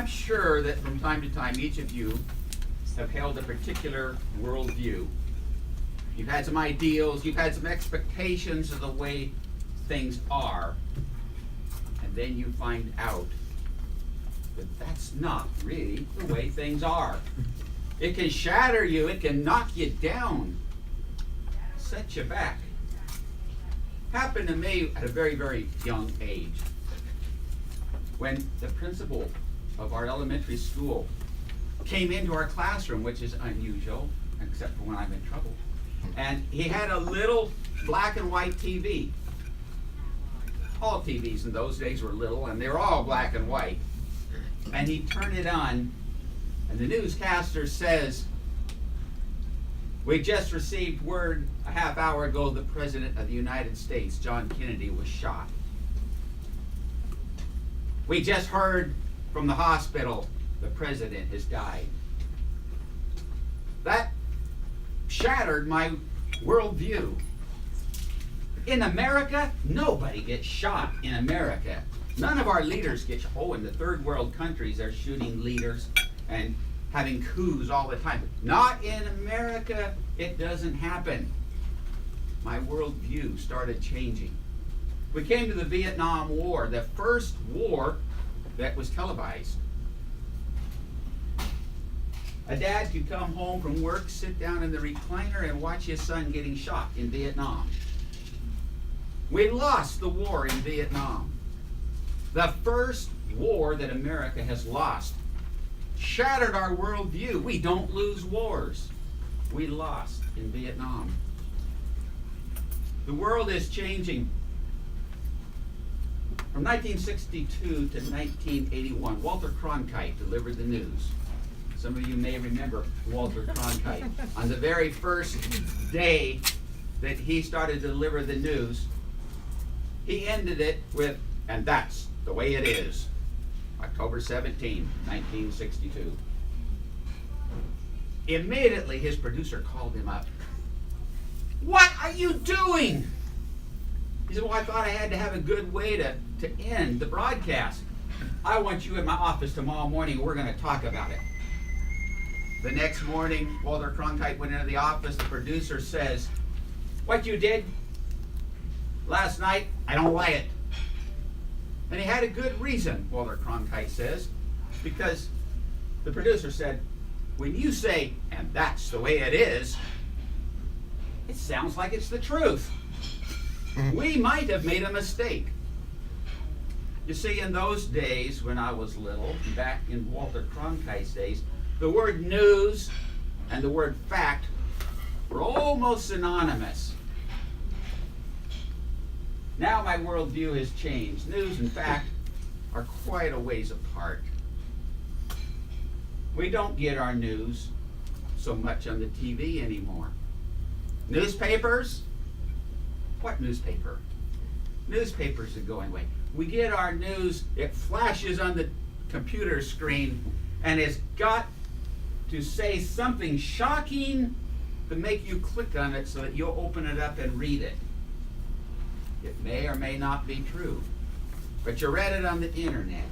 I'm sure that from time to time, each of you have held a particular worldview. You've had some ideals, you've had some expectations of the way things are, and then you find out that that's not really the way things are. It can shatter you, it can knock you down, set you back. Happened to me at a very, very young age, when the principal of our elementary school came into our classroom, which is unusual, except for when I'm in trouble. And he had a little black and white TV. All TVs in those days were little, and they were all black and white. And he turned it on, and the newscaster says, "We just received word a half hour ago the President of the United States, John Kennedy, was shot. We just heard from the hospital the President has died." That shattered my worldview. In America, nobody gets shot in America. None of our leaders get shot. Oh, in the third world countries, they're shooting leaders and having coups all the time. Not in America, it doesn't happen. My worldview started changing. We came to the Vietnam War, the first war that was televised. A dad could come home from work, sit down in the recliner, and watch his son getting shot in Vietnam. We lost the war in Vietnam. The first war that America has lost. Shattered our worldview. We don't lose wars. We lost in Vietnam. The world is changing. From 1962 to 1981, Walter Cronkite delivered the news. Some of you may remember Walter Cronkite. On the very first day that he started to deliver the news, he ended it with, "And that's the way it is." October 17, 1962. Immediately his producer called him up. "What are you doing?" He said, "Well, I thought I had to have a good way to end the broadcast. I want you in my office tomorrow morning. We're going to talk about it." The next morning, Walter Cronkite went into the office. The producer says, "What you did last night, I don't like it." And he had a good reason, Walter Cronkite says, because the producer said, "When you say, 'and that's the way it is,' it sounds like it's the truth. We might have made a mistake." You see, in those days when I was little, back in Walter Cronkite's days, the word news and the word fact were almost synonymous. Now my worldview has changed. News and fact are quite a ways apart. We don't get our news so much on the TV anymore. Newspapers? What newspaper? Newspapers are going away. We get our news, it flashes on the computer screen, and it's got to say something shocking to make you click on it so that you'll open it up and read it. It may or may not be true, but you read it on the internet.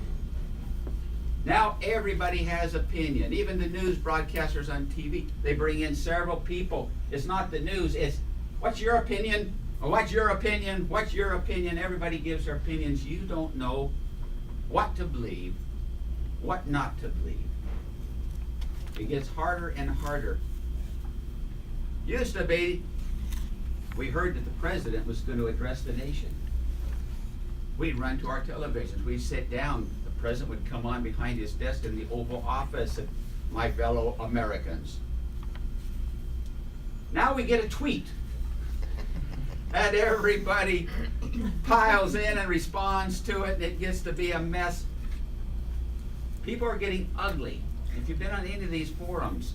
Now everybody has opinion. Even the news broadcasters on TV, they bring in several people. It's not the news, it's, "What's your opinion?" Or, "What's your opinion? What's your opinion?" Everybody gives their opinions. You don't know what to believe, what not to believe. It gets harder and harder. Used to be, we heard that the president was going to address the nation. We'd run to our televisions. We'd sit down. The president would come on behind his desk in the Oval Office and, "My fellow Americans." Now we get a tweet. And everybody piles in and responds to it, and it gets to be a mess. People are getting ugly. If you've been on any of these forums,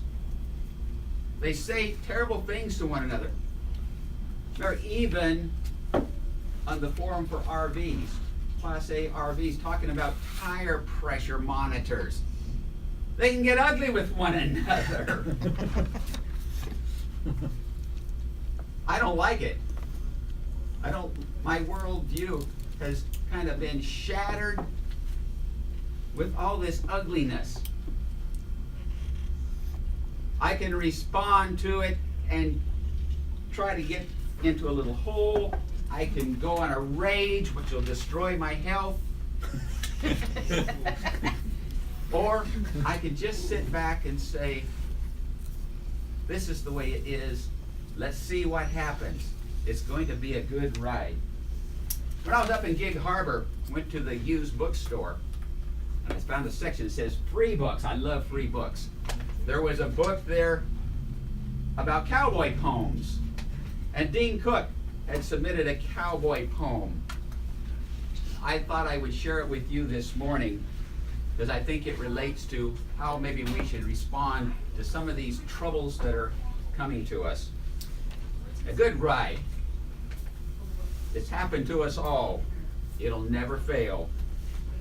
they say terrible things to one another. They're even on the forum for RVs, Class A RVs, talking about tire pressure monitors. They can get ugly with one another. I don't like it. My worldview has kind of been shattered. with all this ugliness. I can respond to it and try to get into a little hole. I can go on a rage, which will destroy my health. Or I can just sit back and say, this is the way it is. Let's see what happens. It's going to be a good ride. When I was up in Gig Harbor, went to the used bookstore, and I found a section that says free books. I love free books. There was a book there about cowboy poems. And Dean Cook had submitted a cowboy poem. I thought I would share it with you this morning because I think it relates to how maybe we should respond to some of these troubles that are coming to us. A good ride. It's happened to us all. It'll never fail.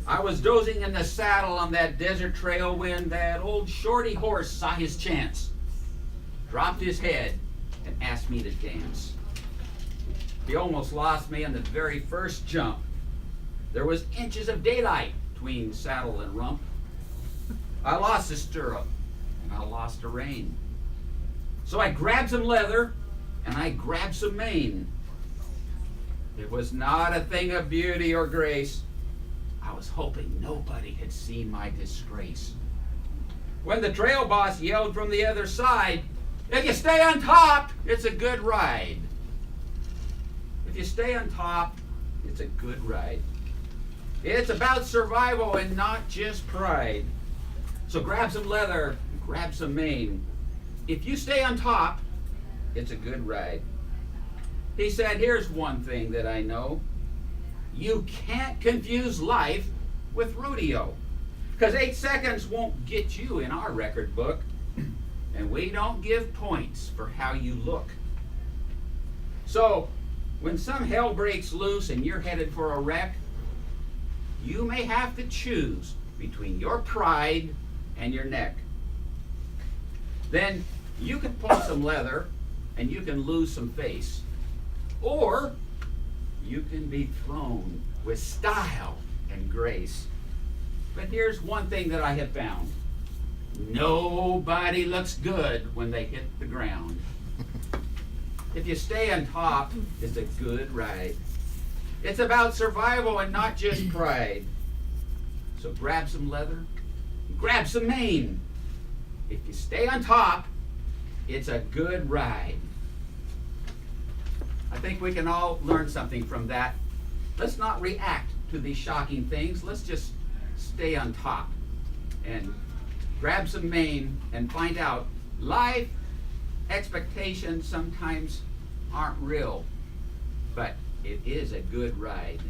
I was dozing in the saddle on that desert trail when that old shorty horse saw his chance, dropped his head, and asked me to dance. He almost lost me on the very first jump. There was inches of daylight between saddle and rump. I lost a stirrup, and I lost a rein. So I grabbed some leather, and I grabbed some mane. It was not a thing of beauty or grace. I was hoping nobody had seen my disgrace. When the trail boss yelled from the other side, "If you stay on top, it's a good ride." If you stay on top, it's a good ride. It's about survival and not just pride. So grab some leather, grab some mane. If you stay on top, it's a good ride. He said, here's one thing that I know. You can't confuse life with rodeo. Because 8 seconds won't get you in our record book. And we don't give points for how you look. So, when some hell breaks loose and you're headed for a wreck, you may have to choose between your pride and your neck. Then you can pull some leather and you can lose some face. Or you can be thrown with style and grace. But here's one thing that I have found. Nobody looks good when they hit the ground. If you stay on top, it's a good ride. It's about survival and not just pride. So grab some leather, grab some mane. If you stay on top, it's a good ride. I think we can all learn something from that. Let's not react to these shocking things. Let's just stay on top and grab some mane and find out life expectations sometimes aren't real, but it is a good ride.